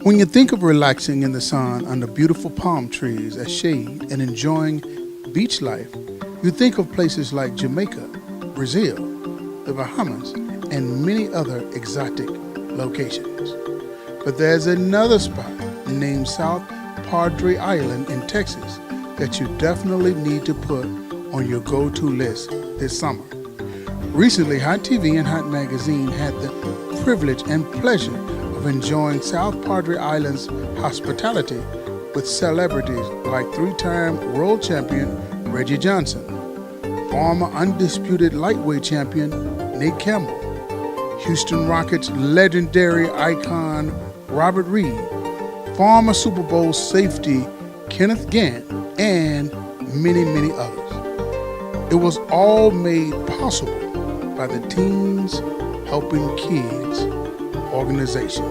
When you think of relaxing in the sun under beautiful palm trees as shade and enjoying beach life, you think of places like Jamaica, Brazil, the Bahamas, and many other exotic locations. But there's another spot named South Padre Island in Texas that you definitely need to put on your go-to list this summer. Recently, Hot TV and Hot Magazine had the privilege and pleasure of enjoying South Padre Island's hospitality with celebrities like three-time world champion Reggie Johnson, former undisputed lightweight champion Nate Campbell, Houston Rockets legendary icon Robert Reed, former Super Bowl safety Kenneth Gant, and many, many others. It was all made possible by the Teens Helping Kids organization.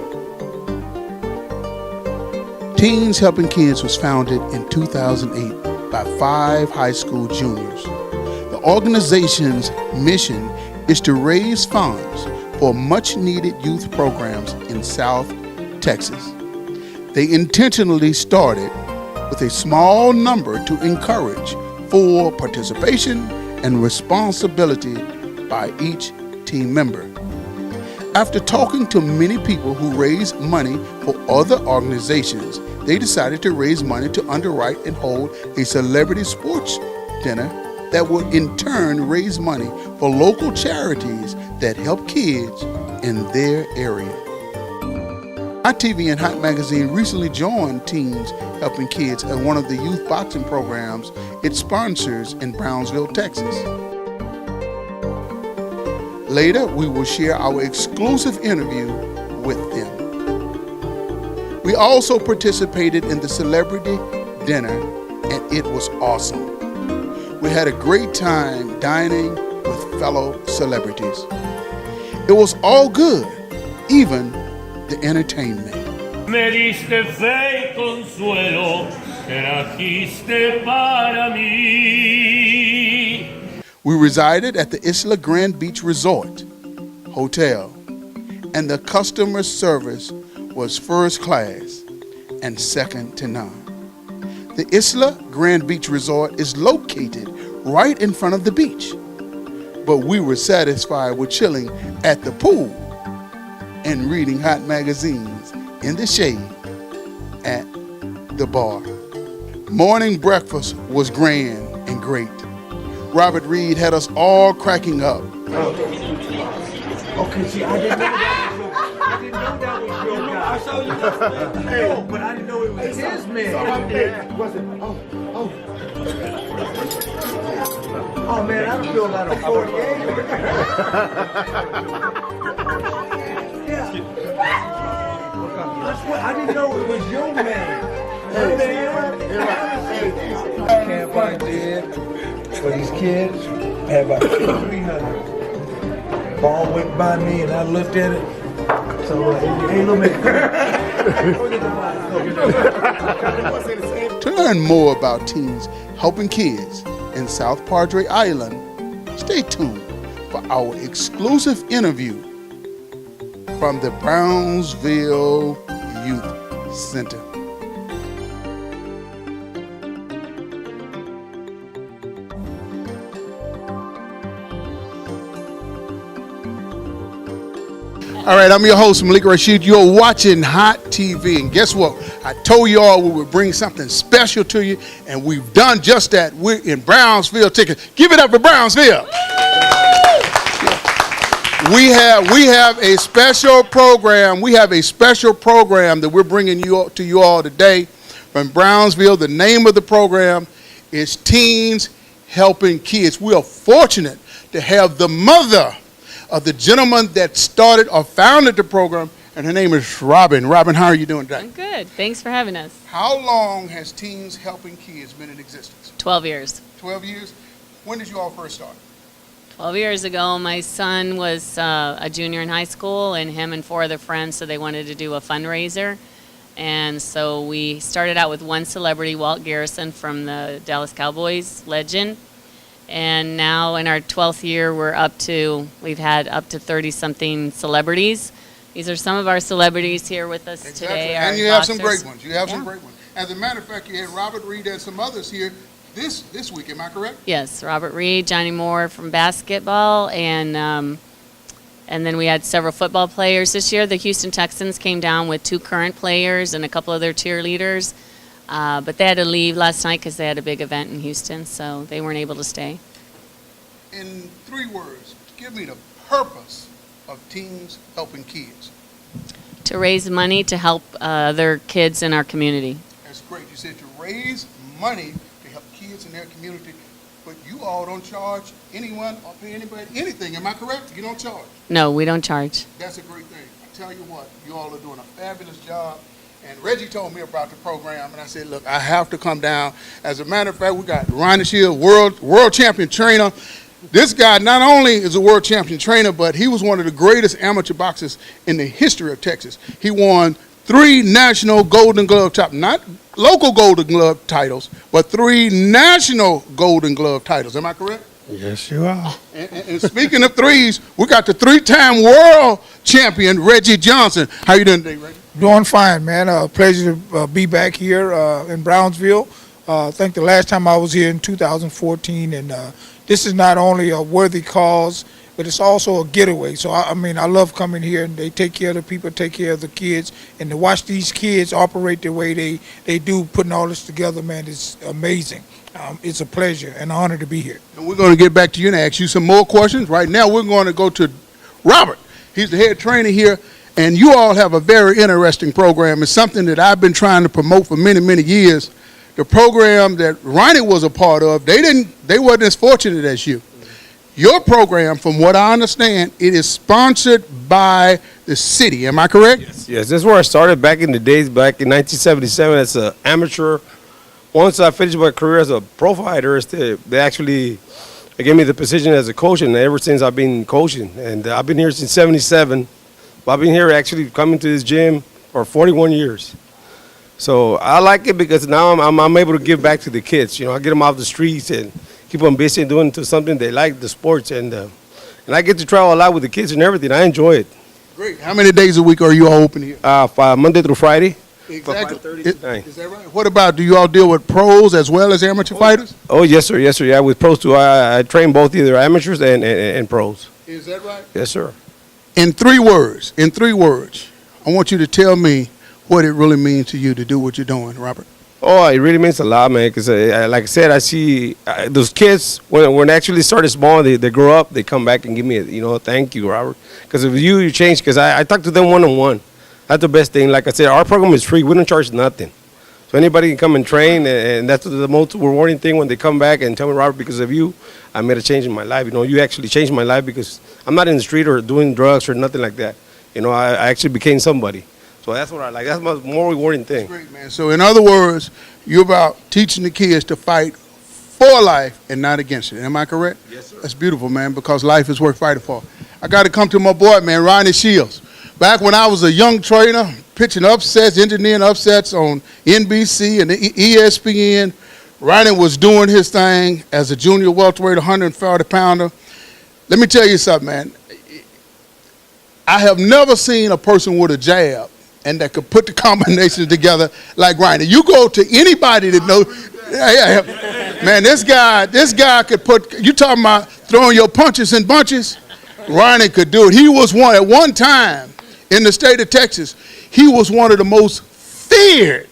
Teens Helping Kids was founded in 2008 by 5 high school juniors. The organization's mission is to raise funds for much-needed youth programs in South Texas. They intentionally started with a small number to encourage full participation and responsibility by each team member. After talking to many people who raise money for other organizations, they decided to raise money to underwrite and hold a celebrity sports dinner that would in turn raise money for local charities that help kids in their area. Hot TV and Hot Magazine recently joined Teens Helping Kids in one of the youth boxing programs it sponsors in Brownsville, Texas. Later, we will share our exclusive interview with them. We also participated in the celebrity dinner, and it was awesome. We had a great time dining with fellow celebrities. It was all good, even the entertainment. Me diste fe y consuelo, trajiste para mí. We resided at the Isla Grand Beach Resort Hotel, and the customer service was first class and second to none. The Isla Grand Beach Resort is located right in front of the beach, but we were satisfied with chilling at the pool and reading hot magazines in the shade at the bar. Morning breakfast was grand and great. Robert Reed had us all cracking up. Okay, see, I didn't know that was your guy. I saw you. Hey, but I didn't know it was his man. Oh man, I don't feel like a 48. Yeah. I didn't know it was your man. Camp I did for these kids had about 300. Ball went by me and I looked at it. So, hey, little man. To learn more about Teens Helping Kids in South Padre Island, stay tuned for our exclusive interview from the Brownsville Youth Center. All right, I'm your host, Malik Rashid. You're watching Hot TV. And guess what? I told you all we would bring something special to you, and we've done just that. We're in Brownsville, Texas. Give it up for Brownsville. We have a special program. We have a special program that we're bringing to you all today from Brownsville. The name of the program is Teens Helping Kids. We are fortunate to have the mother of the gentleman that started or founded the program, and her name is Robin. Robin, how are you doing today? I'm good. Thanks for having us. How long has Teens Helping Kids been in existence? 12 years. 12 years? When did you all first start? 12 years ago, my son was a junior in high school, and him and 4 other friends, so they wanted to do a fundraiser. And so we started out with one celebrity, Walt Garrison from the Dallas Cowboys legend. And now in our 12th year, we've had up to 30-something celebrities, These are some of our celebrities here with us today. Our And you have some boxers. great ones. You have some Yeah. great ones. As a matter of fact, you had Robert Reed and some others here this week. Am I correct? Yes, Robert Reed, Johnny Moore from basketball, and then we had several football players this year. The Houston Texans came down with 2 current players and a couple of their cheerleaders, but they had to leave last night because they had a big event in Houston, so they weren't able to stay. In 3 words, give me the purpose of Teens Helping Kids. To raise money to help other kids in our community. That's great. You said to raise money to help kids in their community, but you all don't charge anyone or pay anybody anything. Am I correct? You don't charge. No, we don't charge. That's a great thing. I tell you what, you all are doing a fabulous job. And Reggie told me about the program, and I said, look, I have to come down. As a matter of fact, we got Ronnie Shield, world champion trainer. This guy not only is a world champion trainer, but he was one of the greatest amateur boxers in the history of Texas. He won 3 national Golden Glove not local Golden Glove titles, but 3 national Golden Glove titles. Am I correct? Yes, you are. And speaking of threes, we got the 3-time world champion, Reggie Johnson. How you doing today, Reggie? Doing fine, man. Pleasure to be back here in Brownsville. I think the last time I was here in 2014, and this is not only a worthy cause, but it's also a getaway. So, I mean, I love coming here, and they take care of the people, take care of the kids, and to watch these kids operate the way they do, putting all this together, man, is amazing. It's a pleasure and an honor to be here. And we're going to get back to you and ask you some more questions. Right now, we're going to go to Robert. He's the head trainer here, and you all have a very interesting program. It's something that I've been trying to promote for many, many years. The program that Ronnie was a part of, they wasn't as fortunate as you. Your program, from what I understand, it is sponsored by the city. Am I correct? Yes, this is where I started back in the days, back in 1977 as an amateur. Once I finished my career as a pro fighter, they actually gave me the position as a coach, and ever since I've been coaching. And I've been here since '77. I've been here actually coming to this gym for 41 years. So I like it because now I'm able to give back to the kids. You know, I get them off the streets and keep them busy and doing something they like, the sports, and I get to travel a lot with the kids and everything. I enjoy it. Great. How many days a week are you all open here? Monday through Friday. Exactly. 5:30 to 9. Is that right? What about, do you all deal with pros as well as amateur fighters? Oh, yes, sir. Yes, sir. Yeah, with pros too. I train both either amateurs and pros. Is that right? Yes, sir. In 3 words, I want you to tell me what it really means to you to do what you're doing, Robert. Oh, it really means a lot, man, because like I said, I see those kids, when they actually started small, they grow up, they come back and give me a thank you, Robert. Because of you changed, because I talk to them one-on-one. That's the best thing. Like I said, our program is free. We don't charge nothing. So anybody can come and train, and that's the most rewarding thing when they come back and tell me, Robert, because of you, I made a change in my life. You know, you actually changed my life because I'm not in the street or doing drugs or nothing like that. You know, I actually became somebody. So that's what I like. That's my more rewarding thing. Great, man. So in other words, you're about teaching the kids to fight for life and not against it. Am I correct? Yes, sir. That's beautiful, man, because life is worth fighting for. I got to come to my boy, man, Ronnie Shields. Back when I was a young trainer, pitching upsets, engineering upsets on NBC and ESPN, Ronnie was doing his thing as a junior welterweight, 140-pounder. Let me tell you something, man. I have never seen a person with a jab and that could put the combinations together like Ronnie. You go to anybody that knows, man, this guy could put, you talking about throwing your punches in bunches? Ronnie could do it. He was at one time in the state of Texas, he was one of the most feared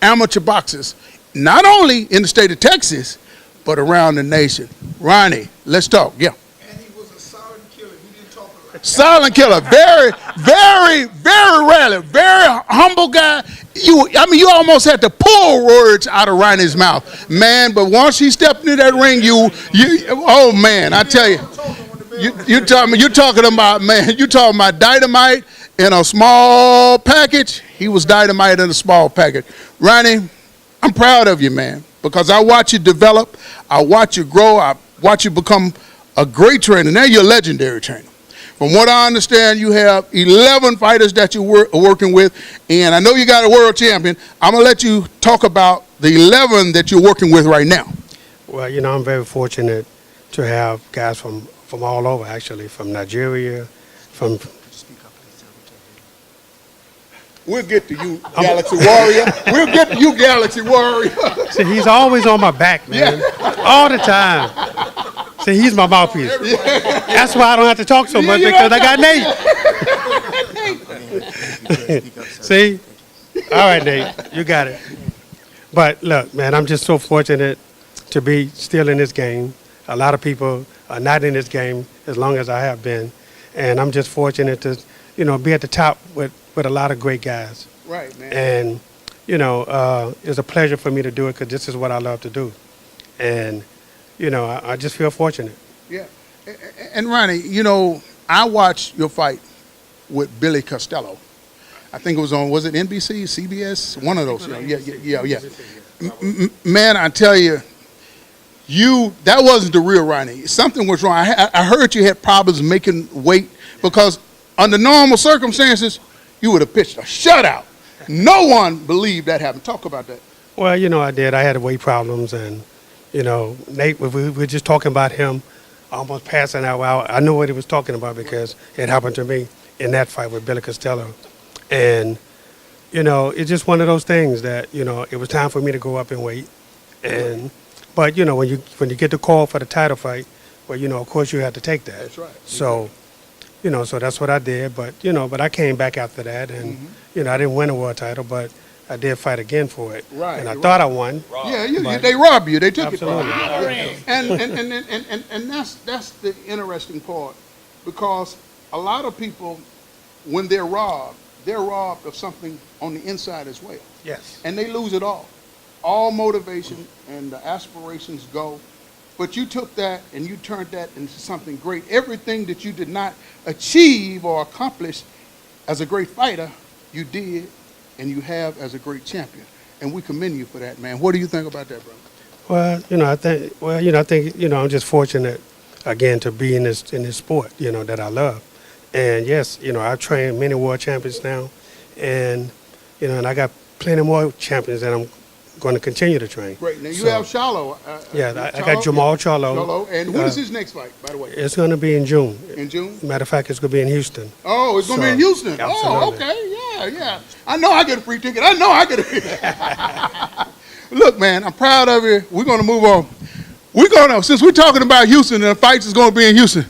amateur boxers, not only in the state of Texas, but around the nation. Ronnie, let's talk. Yeah. And he was a silent killer. He didn't talk a lot. Silent killer, very, very, very rarely, very humble guy. You almost had to pull words out of Ronnie's mouth, man. But once he stepped into that ring, oh man, I tell you, you talking about dynamite in a small package. He was dynamite in a small package. Ronnie, I'm proud of you, man, because I watch you develop, I watch you grow, I watch you become a great trainer. Now you're a legendary trainer. From what I understand, you have 11 fighters that you are working with, and I know you got a world champion. I'm going to let you talk about the 11 that you're working with right now. Well, I'm very fortunate to have guys from all over, actually, from Nigeria, from We'll get to you, Galaxy Warrior. We'll get to you, Galaxy Warrior. See, he's always on my back, man. All the time. See, he's my mouthpiece. That's why I don't have to talk so much because I got Nate. See? All right, Nate, you got it. But look, man, I'm just so fortunate to be still in this game. A lot of people are not in this game as long as I have been. And I'm just fortunate to, be at the top with a lot of great guys. Right, man. And, it's a pleasure for me to do it because this is what I love to do. And, I just feel fortunate. Yeah. And Ronnie, I watched your fight with Billy Costello. I think it was on, was it NBC, CBS? One of those. Yeah. Man, I tell you, that wasn't the real Ronnie. Something was wrong. I heard you had problems making weight because under normal circumstances, you would have pitched a shutout. No one believed that happened. Talk about that. Well, I did. I had weight problems, and Nate. We were just talking about him, almost passing out. Well, I knew what he was talking about because it happened to me in that fight with Billy Costello, and it's just one of those things that it was time for me to go up in weight, but when you get the call for the title fight, well, of course you have to take that. That's right. So. So that's what I did, but I came back after that, and I didn't win a world title, but I did fight again for it. Right. And I thought I won. Yeah, they robbed you. They took Absolutely. it from you. And that's the interesting part, because a lot of people, when they're robbed of something on the inside as well. Yes. And they lose it all. All motivation and the aspirations go. But you took that and you turned that into something great. Everything that you did not achieve or accomplish as a great fighter, you did and you have as a great champion. And we commend you for that, man. What do you think about that, brother? Well, I think I'm just fortunate again to be in this sport, that I love. And yes, I've trained many world champions now, and and I got plenty more champions that I'm going to continue to train. Great. Now you have Charlo. I got Jamal Charlo. And when is his next fight, by the way? It's going to be in June. In June? Matter of fact, it's going to be in Houston. Oh, it's going to be in Houston. Absolutely. Oh, okay. Yeah. I know I get a free ticket. Look, man, I'm proud of you. We're going to move on. Since we're talking about Houston and the fights is going to be in Houston,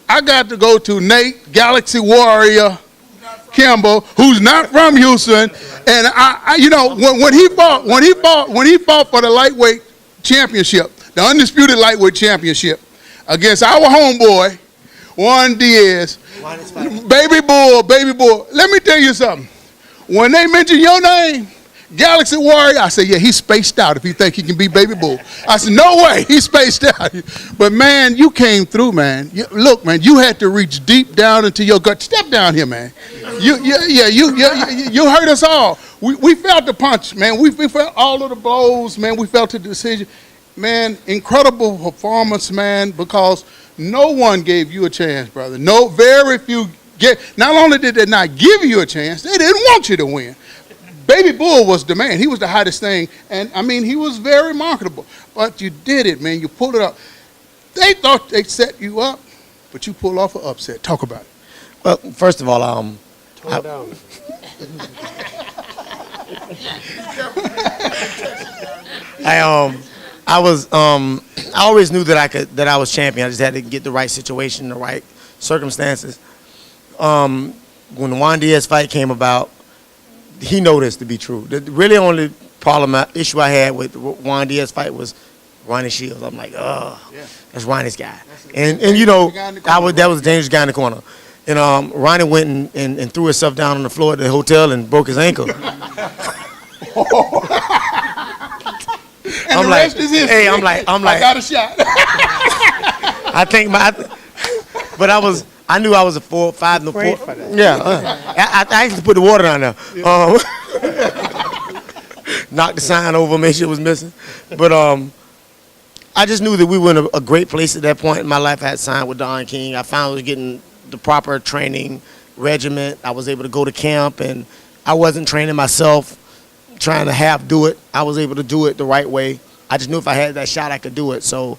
I got to go to Nate, Galaxy Warrior Campbell, who's not from Houston, and when he fought for the lightweight championship, the undisputed lightweight championship, against our homeboy Juan Diaz, baby bull. Let me tell you something. When they mention your name, Galaxy Warrior, I said, yeah, he's spaced out if he think he can be Baby Bull. I said, no way, he's spaced out. But, man, you came through, man. Look, man, you had to reach deep down into your gut. Step down here, man. You hurt us all. We felt the punch, man. We felt all of the blows, man. We felt the decision. Man, incredible performance, man, because no one gave you a chance, brother. Very few. Not only did they not give you a chance, they didn't want you to win. Baby Bull was the man. He was the hottest thing. And, he was very marketable. But you did it, man. You pulled it up. They thought they set you up, but you pulled off an upset. Talk about it. Well, first of all, Tone it down. I always knew that I was champion. I just had to get the right situation, the right circumstances. When the Juan Diaz fight came about, he know this to be true. The really only issue I had with Juan Diaz fight was Ronnie Shields. I'm like, that's Ronnie's guy. And that was a dangerous guy in the corner. And Ronnie went and threw himself down on the floor at the hotel and broke his ankle. And the rest is history. Hey, I'm like, I got a shot. But I knew I was a 4-5 in the 4. Yeah, I actually put the water down there. Knocked the sign over, made sure it was missing. But I just knew that we were in a great place at that point in my life. I had signed with Don King. I found I was getting the proper training regimen. I was able to go to camp, and I wasn't training myself, trying to do it. I was able to do it the right way. I just knew if I had that shot, I could do it. So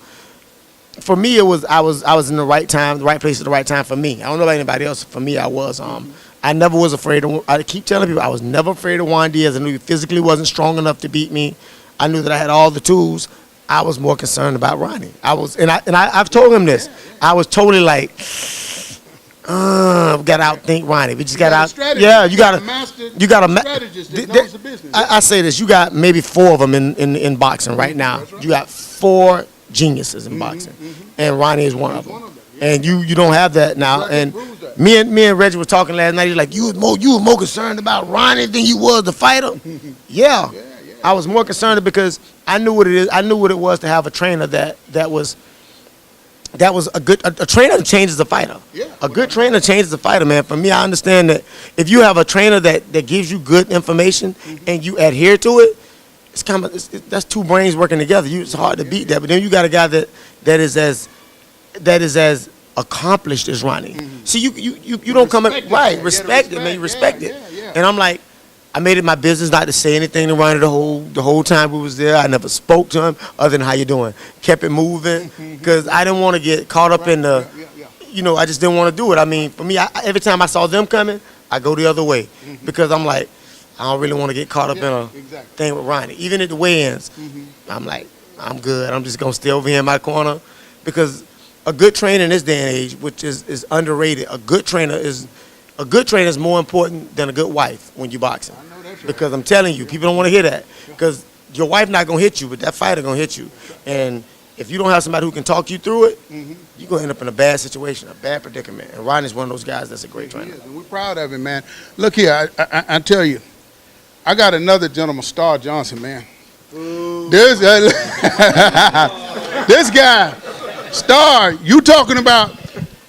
for me, it was I was in the right time, the right place at the right time for me. I don't know about anybody else. For me, I was. I never was afraid of. I keep telling people I was never afraid of Juan Diaz. I knew he physically wasn't strong enough to beat me. I knew that I had all the tools. I was more concerned about Ronnie. I've told him this. I was totally like, we got to outthink Ronnie. We just got to yeah, you got to strategist that knows the business. I say this, you got maybe 4 of them in boxing right now. That's right. You got 4 geniuses in boxing, and Ronnie is one of them. And you don't have that now. Right, And proves that. me and Reggie were talking last night. He's like, you were more concerned about Ronnie than you was the fighter. Yeah. I was more concerned because I knew what it is. I knew what it was to have a trainer that was a trainer changes a fighter. Yeah, A good trainer changes a fighter, man. For me, I understand that if you have a trainer that gives you good information and you adhere to it, it's kind of that's 2 brains working together. It's hard to beat that. But then you got a guy that is as accomplished as Ronnie. See, you don't come Respect in it, right. man. Respect Yeah, it, man. You respect it. yeah. And I'm like, I made it my business not to say anything to Ronnie the whole time we was there. I never spoke to him other than how you doing. Kept it moving because I didn't want to get caught up in the, I just didn't want to do it. I mean, for me, every time I saw them coming, I go the other way because I'm like, I don't really want to get caught up in a exactly. thing with Ronnie. Even at the weigh-ins, I'm like, I'm good. I'm just gonna stay over here in my corner because a good trainer in this day and age, which is underrated, a good trainer is more important than a good wife when you boxing. Because I'm telling you, people don't want to hear that. Because your wife not gonna hit you, but that fighter gonna hit you. And if you don't have somebody who can talk you through it, you're gonna end up in a bad situation, a bad predicament. And Ronnie's one of those guys that's a great trainer. He is, and we're proud of him, man. Look here, I tell you, I got another gentleman, Star Johnson, man. This guy, Star, you talking about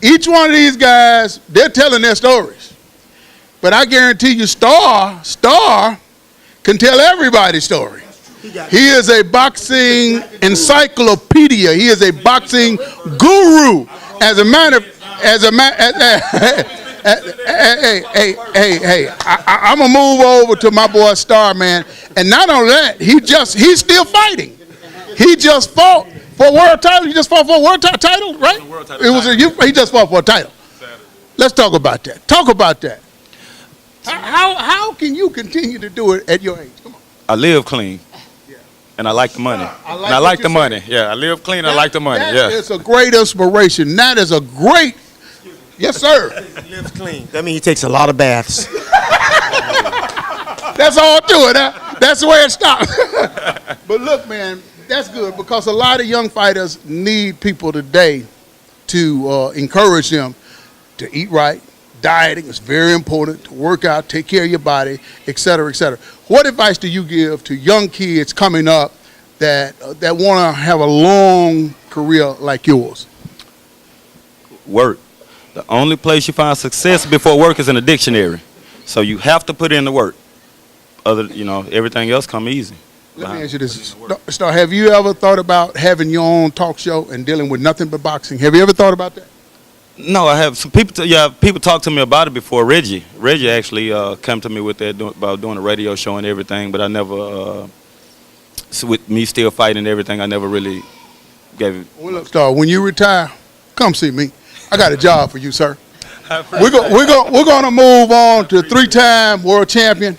each one of these guys, they're telling their stories. But I guarantee you, Star can tell everybody's story. He is a boxing encyclopedia. He is a boxing guru. As a matter, hey, I'm gonna move over to my boy Star, man. And not only that, he's still fighting. He just fought for a world title. He just fought for a world title, right? He just fought for a title. Let's talk about that. Talk about that. How can you continue to do it at your age? Come on. I live clean, and I like the money. I like the money. Yeah, I live clean. I like the money. Yeah, it's a great inspiration. That is a great. Yes, sir. He lives clean. That means he takes a lot of baths. That's all to it. Huh? That's where it stops. But look, man, that's good because a lot of young fighters need people today to encourage them to eat right. Dieting is very important, to work out, take care of your body, et cetera, et cetera. What advice do you give to young kids coming up that want to have a long career like yours? work. The only place you find success before work is in a dictionary. So you have to put in the work. Everything else come easy. Let me ask you this. Star, have you ever thought about having your own talk show and dealing with nothing but boxing? Have you ever thought about that? No, I have some people. People talked to me about it before. Reggie actually came to me with that about doing a radio show and everything, but I never. With me still fighting and everything, I never really gave it. Well, look, Star, when you retire, come see me. I got a job for you, sir. We're gonna move on to three-time world champion.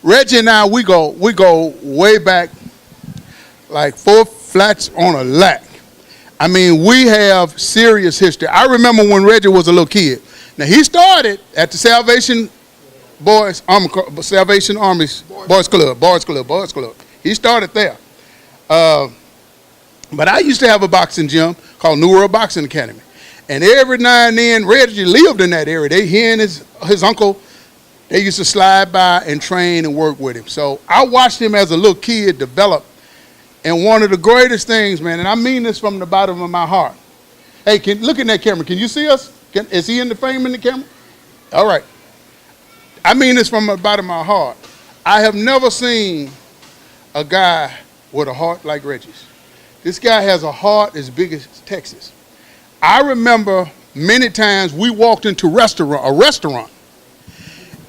Reggie and I, we go way back, like 4 flats on a lack. I mean, we have serious history. I remember when Reggie was a little kid. Now, he started at the Salvation Army Boys Club. He started there. But I used to have a boxing gym called New World Boxing Academy. And every now and then, Reggie lived in that area. He and his uncle, they used to slide by and train and work with him. So I watched him as a little kid develop. And one of the greatest things, man, and I mean this from the bottom of my heart. Hey, look in that camera. Can you see us? Is he in the frame in the camera? All right. I mean this from the bottom of my heart. I have never seen a guy with a heart like Reggie's. This guy has a heart as big as Texas. I remember many times we walked into a restaurant,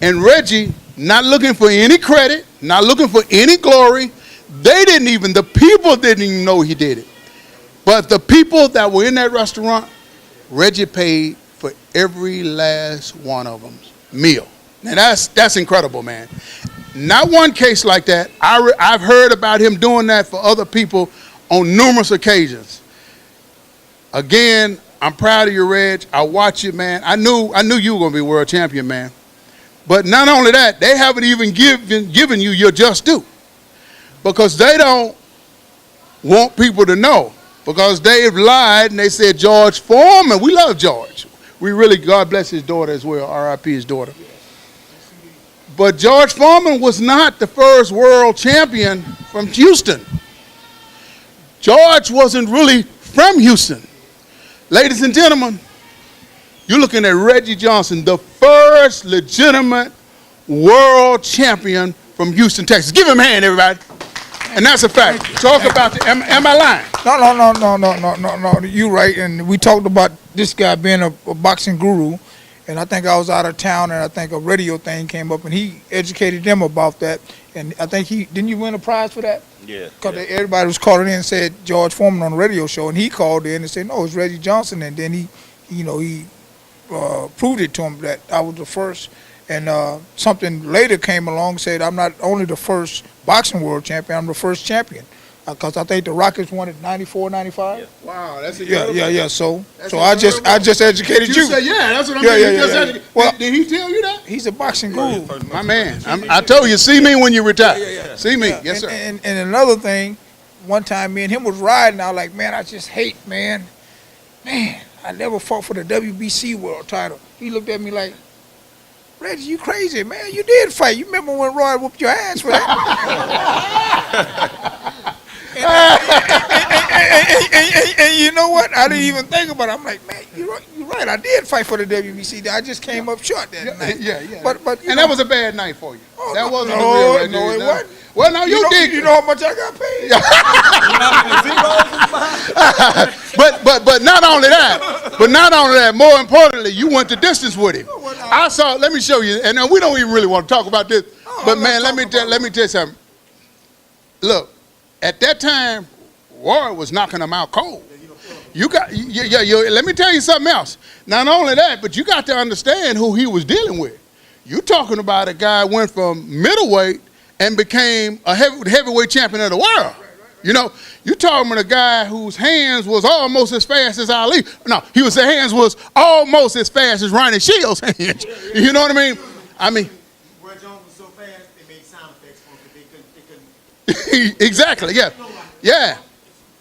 and Reggie, not looking for any credit, not looking for any glory, the people didn't even know he did it. But the people that were in that restaurant, Reggie paid for every last one of them's meal. Now that's incredible, man. Not one case like that. I've heard about him doing that for other people on numerous occasions. Again, I'm proud of you, Reg. I watch you, man. I knew you were going to be world champion, man. But not only that, they haven't even given you your just due, because they don't want people to know, because they've lied and they said George Foreman. We love George. We really, God bless his daughter as well, R.I.P. his daughter. But George Foreman was not the first world champion from Houston. George wasn't really from Houston. Ladies and gentlemen, you're looking at Reggie Johnson, the first legitimate world champion from Houston, Texas. Give him a hand, everybody. And that's a fact. Talk about the, am I lying? No. You're right. And we talked about this guy being a boxing guru. And I think I was out of town, and I think a radio thing came up, and he educated them about that. And I think didn't you win a prize for that? Yeah. Because everybody was calling in and said George Foreman on the radio show, and he called in and said, no, it's Reggie Johnson. And then he proved it to him that I was the first. And something later came along and said, I'm not only the first boxing world champion, I'm the first champion. Because I think the Rockets won it 94, 95. Yeah. Wow, that's a Yeah. So I just educated you. You said, yeah, that's what I'm saying. Well, did he tell you that? He's a boxing guru. My man. I told you, see me when you retire. See me. Yes, sir. And another thing, one time me and him was riding, I was like, man, I just hate, man, I never fought for the WBC world title. He looked at me like, Reggie, you crazy, man. You did fight. You remember when Roy whooped your ass for that? and you know what? I didn't even think about it. I'm like, man, you're right. I did fight for the WBC. I just came up short that night. Yeah. But that was a bad night for you. Oh, that wasn't no, the real Reggie. No, it wasn't. Well, no, you did. You know how much I got paid? But not only that, more importantly, you went the distance with him. I saw. Let me show you. And we don't even really want to talk about this. But man, let me tell you something. Look, at that time, Roy was knocking him out cold. Let me tell you something else. Not only that, but you got to understand who he was dealing with. You talking about a guy went from middleweight and became a heavyweight champion of the world. You know, you talking about a guy whose hands was almost as fast as Ali. No, his hands was almost as fast as Ronnie Shields' hands. You know what I mean? Roy Jones was so fast, they made sound effects for him, but they couldn't. Exactly, yeah.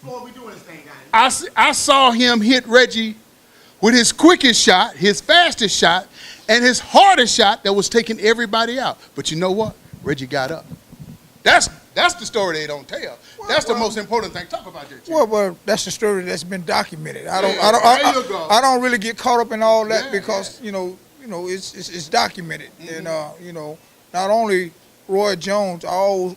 What are we doing this thing, guys? I saw him hit Reggie with his quickest shot, his fastest shot, and his hardest shot that was taking everybody out. But you know what? Reggie got up. That's the story they don't tell. That's the most important thing. Talk about that. Well, that's the story that's been documented. I don't really get caught up in all that because you know it's documented. And not only Roy Jones, I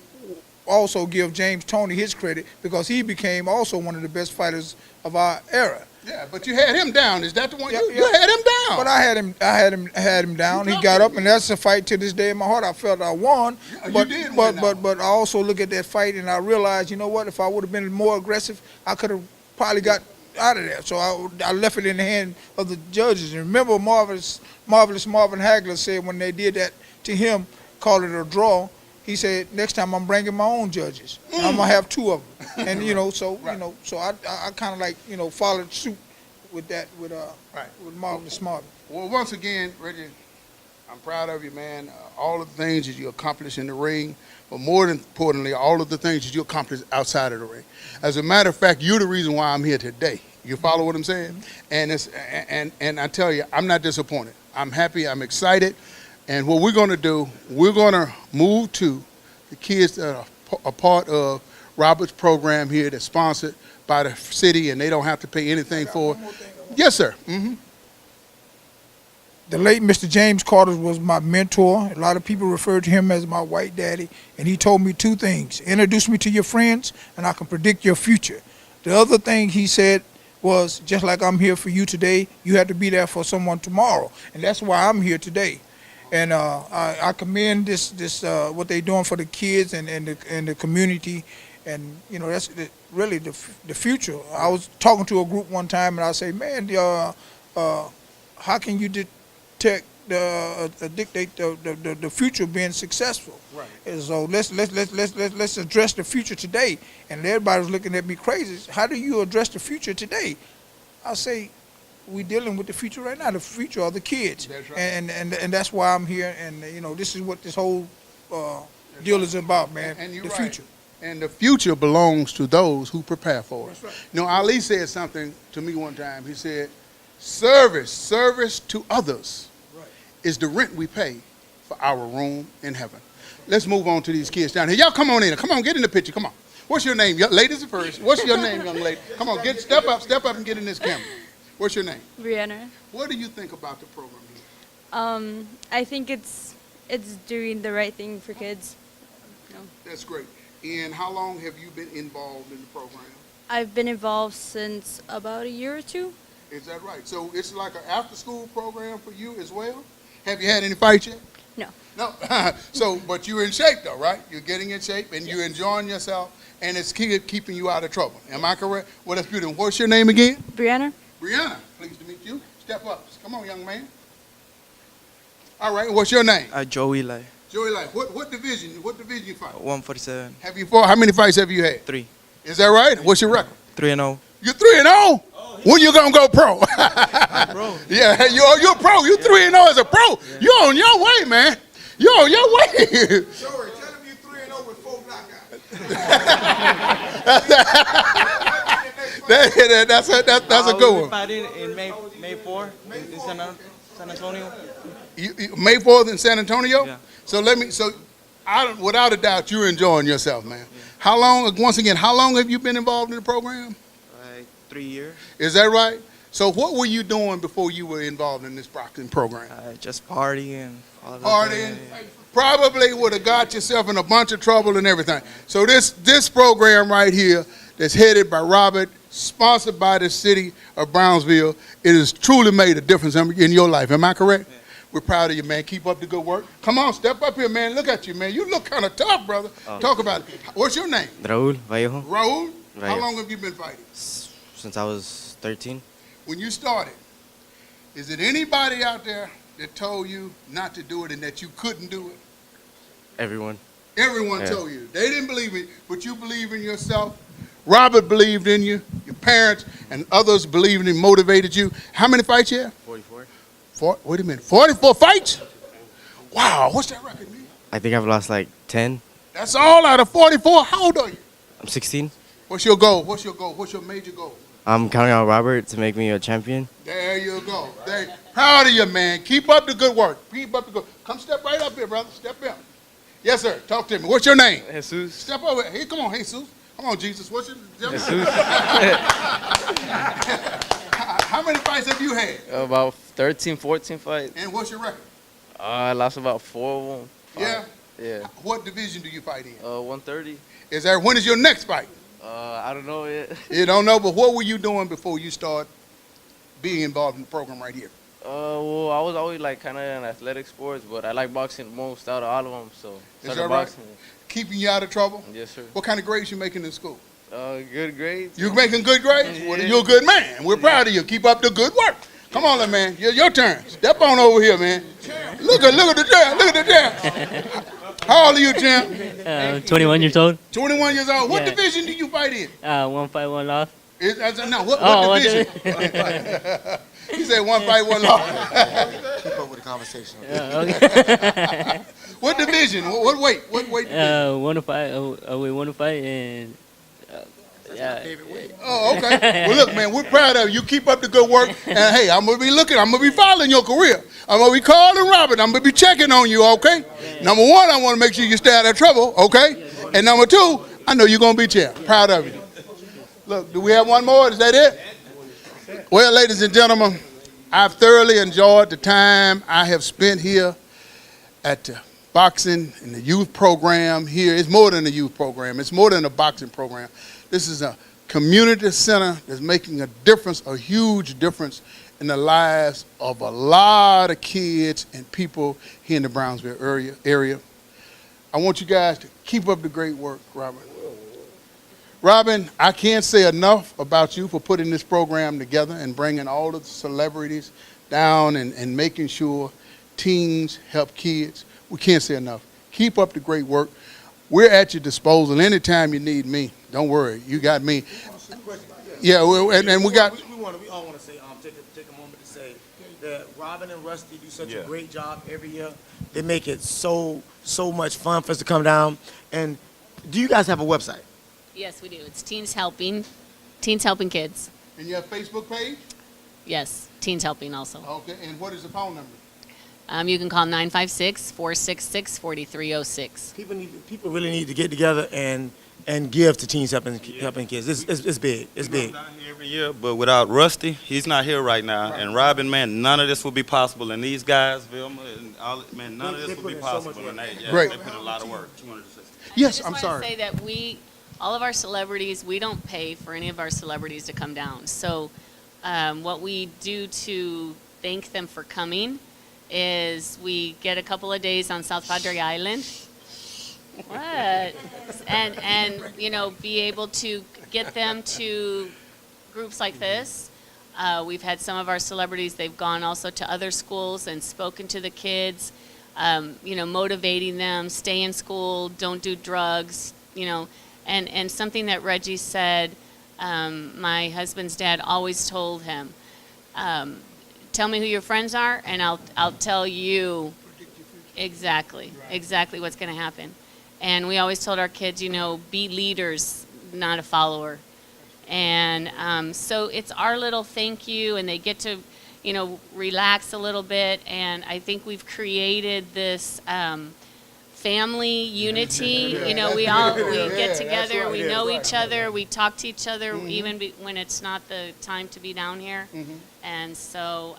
also give James Toney his credit because he became also one of the best fighters of our era. Yeah, but you had him down. Is that the one? You had him down. But I had him down. He got up, and that's a fight to this day in my heart. I felt I won. Yeah, but, you did but, win but, but I also look at that fight, and I realized, you know what? If I would have been more aggressive, I could have probably got out of there. So I left it in the hand of the judges. And remember, Marvelous Marvin Hagler said when they did that to him, called it a draw. He said, next time I'm bringing my own judges. And I'm going to have two of them. And, so I kind of like, followed suit with that, with Marvelous Marvin. Well, once again, Reggie, I'm proud of you, man. All of the things that you accomplished in the ring, but more importantly, all of the things that you accomplished outside of the ring. As a matter of fact, you're the reason why I'm here today. You follow what I'm saying? And I tell you, I'm not disappointed. I'm happy. I'm excited. And what we're going to do, we're going to move to the kids that are a part of Robert's program here that's sponsored by the city, and they don't have to pay anything for it. Yes, sir. Mm-hmm. The late Mr. James Carter was my mentor. A lot of people refer to him as my white daddy, and he told me two things. Introduce me to your friends, and I can predict your future. The other thing he said was, just like I'm here for you today, you have to be there for someone tomorrow, and that's why I'm here today. And I commend this what they're doing for the kids and the community. And you know, that's really the future. I was talking to a group one time, and I say, man, how can you dictate the future being successful? Right. And so let's address the future today. And everybody was looking at me crazy. How do you address the future today? I say, we dealing with the future right now. The future are the kids. That's right. And that's why I'm here. And you know, this is what this whole deal is about, man. And you're the right. future. And the future belongs to those who prepare for it. That's right. You know, Ali said something to me one time. He said, service to others is the rent we pay for our room in heaven. Let's move on to these kids down here. Y'all come on in. Come on, get in the picture. Come on. What's your name? Ladies first. What's your name, young lady? Come on, step up and get in this camera. What's your name? Brianna. What do you think about the program here? I think it's doing the right thing for kids. That's great. And how long have you been involved in the program? I've been involved since about a year or two. Is that right? So it's like an after-school program for you as well? Have you had any fights yet? No. No. So, but you're in shape though, right? You're getting in shape and you're enjoying yourself, and it's keeping you out of trouble. Am I correct? Well, that's beautiful. What's your name again? Brianna. Brianna. Pleased to meet you. Step up. Come on, young man. All right. What's your name? Joey Lai, Joey Light. What division you fight? 147, Have you fought? How many fights have you had? 3, Is that right? What's your record? 3-0. You're 3-0. When you gonna go pro? Bro, Yeah, you're a pro. You're 3-0 as a pro. You're on your way, man. You're on your way. Sorry, tell him you 3-0 with 4 knockouts. That's a good one. Fighting in May 4 in San Antonio. May 4th in San Antonio. Yeah. So without a doubt, you're enjoying yourself, man. How long? Once again, how long have you been involved in the program? Like 3 years. Is that right? So what were you doing before you were involved in this boxing program? Just partying. All of Partying. that. Probably would have got yourself in a bunch of trouble and everything. So this program right here that's headed by Robert, sponsored by the city of Brownsville, it has truly made a difference in your life. Am I correct? Yeah. We're proud of you, man. Keep up the good work. Come on, step up here, man. Look at you, man. You look kind of tough, brother. Talk about it. What's your name? Raul Vallejo. Raul? How Vallejo. long have you been fighting? Since I was 13. When you started, is it anybody out there that told you not to do it and that you couldn't do it? Everyone. Everyone told you. They didn't believe it, but you believe in yourself. Robert believed in you. Your parents and others believed and motivated you. How many fights you have? 44. Wait a minute. 44 fights? Wow. What's that record, man? I think I've lost like 10. That's all out of 44. How old are you? I'm 16. What's your goal? What's your major goal? I'm counting on Robert to make me a champion. There you go. Proud of you, man. Keep up the good work. Keep up the good. Come step right up here, brother. Step in. Yes, sir. Talk to me. What's your name? Jesus. Step over here. Hey, come on, Jesus. Come on, Jesus. What's your Jesus. How many fights have you had? About 13, 14 fights. And what's your record? I lost about 4 of them. Yeah? Yeah. What division do you fight in? 130. When is your next fight? I don't know yet. You don't know, but what were you doing before you start being involved in the program right here? Well, I was always like kind of in athletic sports, but I like boxing most out of all of them, so Is started that right? boxing. Keeping you out of trouble? Yes, sir. What kind of grades you making in school? Good grades. You making good grades? Yeah. Well, you're a good man. We're proud of you. Keep up the good work. Come on, little man. Your turn. Step on over here, man. Look at the champ. Look at the champ. How old are you, champ? 21 years old. 21 years old. What Yeah. division do you fight in? 1 fight, 1 loss. No, what What division? He said 1 fight, 1 loss. Keep up with the conversation. Okay. What division? What weight? What weight? division? 1 fight, we 1 fight, and yeah. Oh, okay. Well, look, man, we're proud of you. You keep up the good work. And, hey, I'm going to be looking. I'm going to be following your career. I'm going to be calling Robert. I'm going to be checking on you, okay? Number 1, I want to make sure you stay out of trouble, okay? And number 2, I know you're going to be champ. Proud of you. Look, do we have one more? Is that it? Well, ladies and gentlemen, I've thoroughly enjoyed the time I have spent here at the boxing and the youth program here. It's more than a youth program. It's more than a boxing program. This is a community center that's making a difference, a huge difference in the lives of a lot of kids and people here in the Brownsville area. I want you guys to keep up the great work, Robert. Robin, I can't say enough about you for putting this program together and bringing all of the celebrities down and making sure teens help kids. We can't say enough. Keep up the great work. We're at your disposal anytime you need me. Don't worry, you got me. Yeah, and we got. We all want to say, take a moment to say that Robin and Rusty do such a great job every year. They make it so much fun for us to come down. And do you guys have a website? Yes, we do. It's Teens Helping Kids. And you have a Facebook page? Yes, Teens Helping also. Okay, and what is the phone number? You can call 956-466-4306. People really need to get together and give to Teens Helping Kids. It's big. It's big. Down here every year, but without Rusty, he's not here right now. And Robin, man, none of this would be possible. And these guys, Vilma, and all, man, none of this would be possible. And Great. They put a lot of work. Yes, I'm sorry. I just want to say that all of our celebrities, we don't pay for any of our celebrities to come down. So what we do to thank them for coming is we get a couple of days on South Padre Island. What? And be able to get them to groups like this. We've had some of our celebrities, they've gone also to other schools and spoken to the kids, motivating them, stay in school, don't do drugs, and something that Reggie said, my husband's dad always told him, tell me who your friends are and I'll tell you exactly what's going to happen. And we always told our kids, be leaders, not a follower. And so it's our little thank you, and they get to, relax a little bit. And I think we've created this family unity. We get together, we know each other, we talk to each other, even when it's not the time to be down here. And so,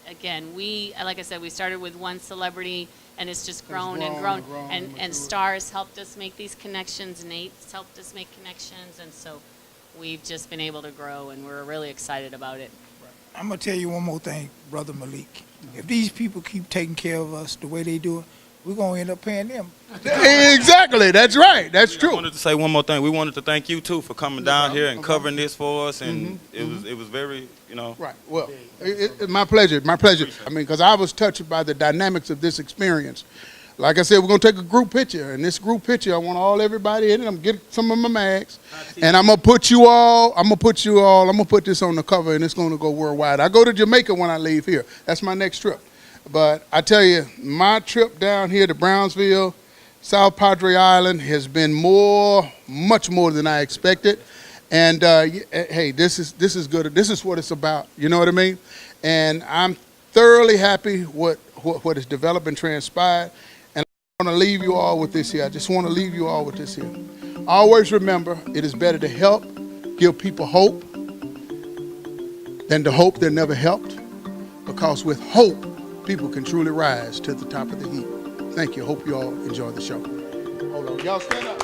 again, like I said, we started with one celebrity, and it's just grown and grown. And Stars helped us make these connections. Nate's helped us make connections. And so we've just been able to grow, and we're really excited about it. I'm going to tell you one more thing, Brother Malik. If these people keep taking care of us the way they do it, we're going to end up paying them. Exactly. That's right. That's true. I wanted to say one more thing. We wanted to thank you, too, for coming down here and covering this for us. And it was very, Right. Well, my pleasure. My pleasure. I mean, because I was touched by the dynamics of this experience. Like I said, we're going to take a group picture. And this group picture, I want everybody in it. I'm going to get some of my mags. And I'm going to put this on the cover, and it's going to go worldwide. I go to Jamaica when I leave here. That's my next trip. But I tell you, my trip down here to Brownsville, South Padre Island, has been much more than I expected. And hey, this is good. This is what it's about. You know what I mean? And I'm thoroughly happy what has developed and transpired. And I want to leave you all with this here. I just want to leave you all with this here. Always remember, it is better to help, give people hope, than to hope they're never helped. Because with hope, people can truly rise to the top of the heap. Thank you. Hope you all enjoy the show. Hold on. Y'all stand up.